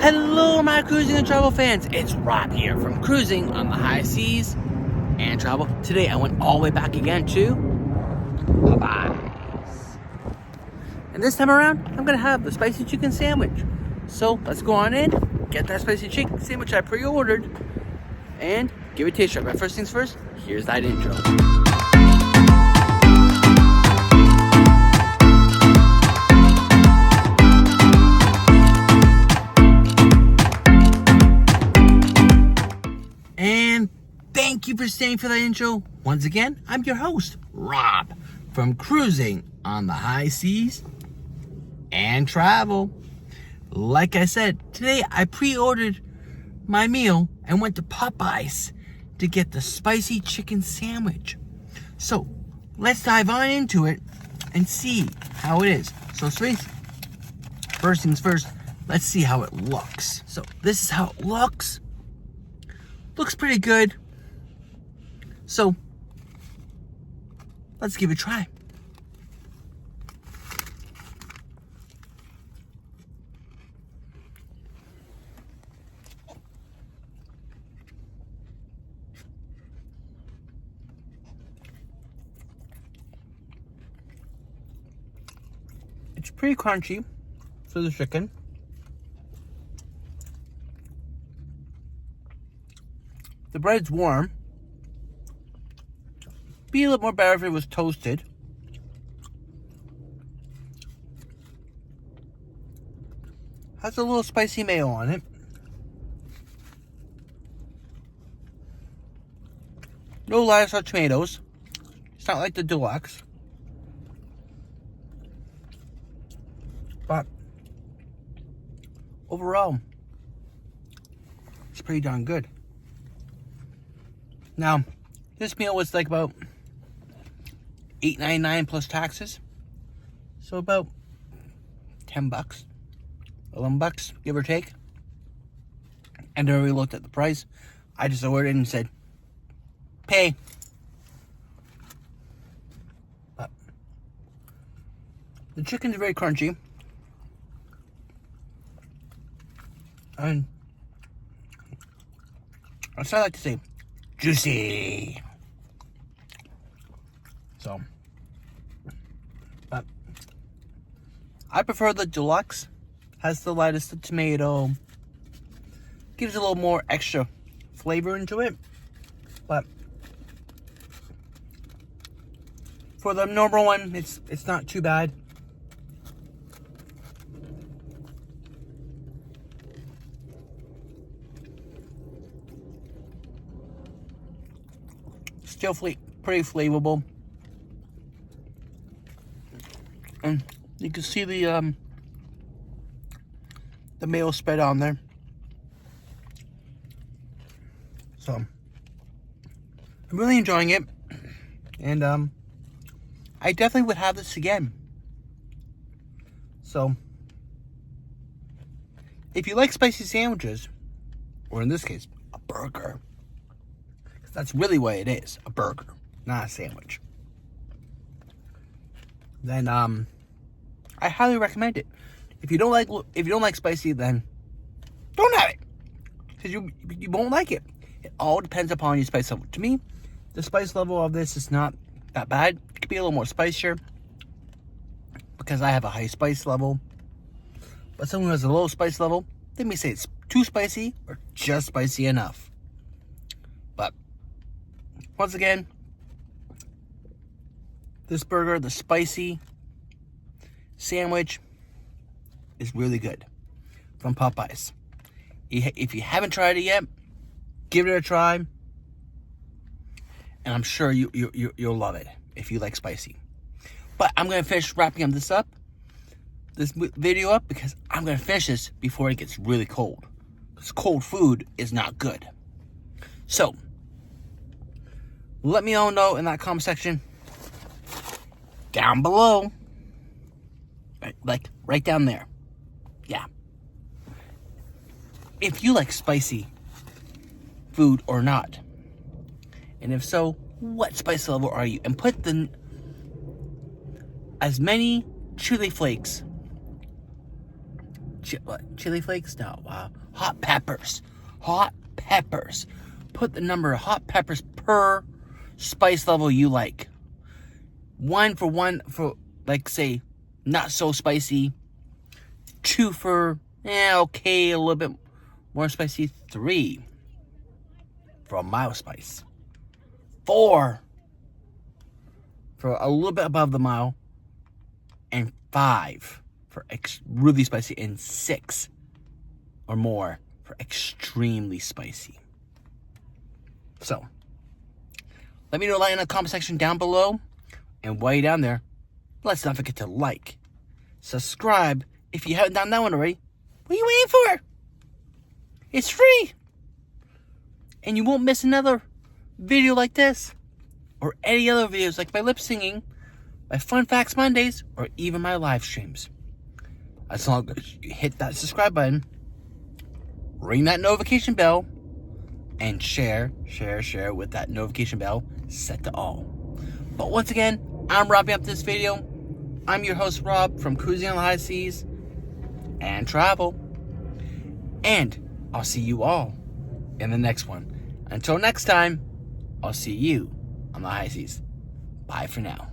Hello, my cruising and travel fans. It's Rob here from Cruising on the High Seas and Travel. Today, I went all the way back again to Popeyes. And this time around, I'm going to have the spicy chicken sandwich. So, let's go on in, get that spicy chicken sandwich I pre-ordered, and give it a taste. But first things first, here's that intro. And thank you for staying for that intro. Once again, I'm your host, Rob, from Cruising on the High Seas and Travel. Like I said, today I pre-ordered my meal and went to Popeyes to get the spicy chicken sandwich. So, let's dive on into it and see how it is. So, first things first, let's see how it looks. So, this is how it looks. Looks pretty good. So, let's give it a try. It's pretty crunchy for the chicken. The bread's warm. Be a little more better if it was toasted. Has a little spicy mayo on it. No lettuce or tomatoes. It's not like the deluxe. But overall, it's pretty darn good. Now, this meal was like about $8.99 plus taxes. So about $10, $11, give or take. I never really looked at the price. I just ordered it and said, pay. But the chicken's very crunchy. And that's what I like to say. Juicy. So, but I prefer the deluxe. Has the lettuce, the tomato. Gives a little more extra flavor into it. But for the normal one, it's not too bad. Still pretty flavorful. And you can see the mayo spread on there. So I'm really enjoying it. And I definitely would have this again. So if you like spicy sandwiches, or in this case, a burger, that's really what it is, a burger, not a sandwich, then I highly recommend it. If you don't like spicy, then don't have it, because you won't like it. It all depends upon your spice level. To me, the spice level of this is not that bad. It could be a little more spicier because I have a high spice level. But someone who has a low spice level, they may say it's too spicy or just spicy enough. But once again, this burger, the spicy sandwich, is really good from Popeyes. If you haven't tried it yet, give it a try, and I'm sure you'll love it if you like spicy. But I'm gonna finish wrapping this video up, because I'm gonna finish this before it gets really cold. Because cold food is not good. So, let me all know in that comment section down below. Like right down there. Yeah. If you like spicy food or not. And if so, what spice level are you? And put as many chili flakes Chili flakes? No. Hot peppers. Hot peppers. Put the number of hot peppers per spice level you like. One for like, say, not so spicy. 2 for, okay, a little bit more spicy. 3 for a mild spice. 4 for a little bit above the mild. And 5 for really spicy. And 6 or more for extremely spicy. So, let me know in the comment section down below. And while you're down there, let's not forget to like, subscribe if you haven't done that one already. What are you waiting for? It's free. And you won't miss another video like this. Or any other videos like my lip singing, my Fun Facts Mondays, or even my live streams. As long as you hit that subscribe button, ring that notification bell, and share with that notification bell set to all. But once again, I'm wrapping up this video. I'm your host, Rob, from Cruising on the High Seas and Travel. And I'll see you all in the next one. Until next time, I'll see you on the high seas. Bye for now.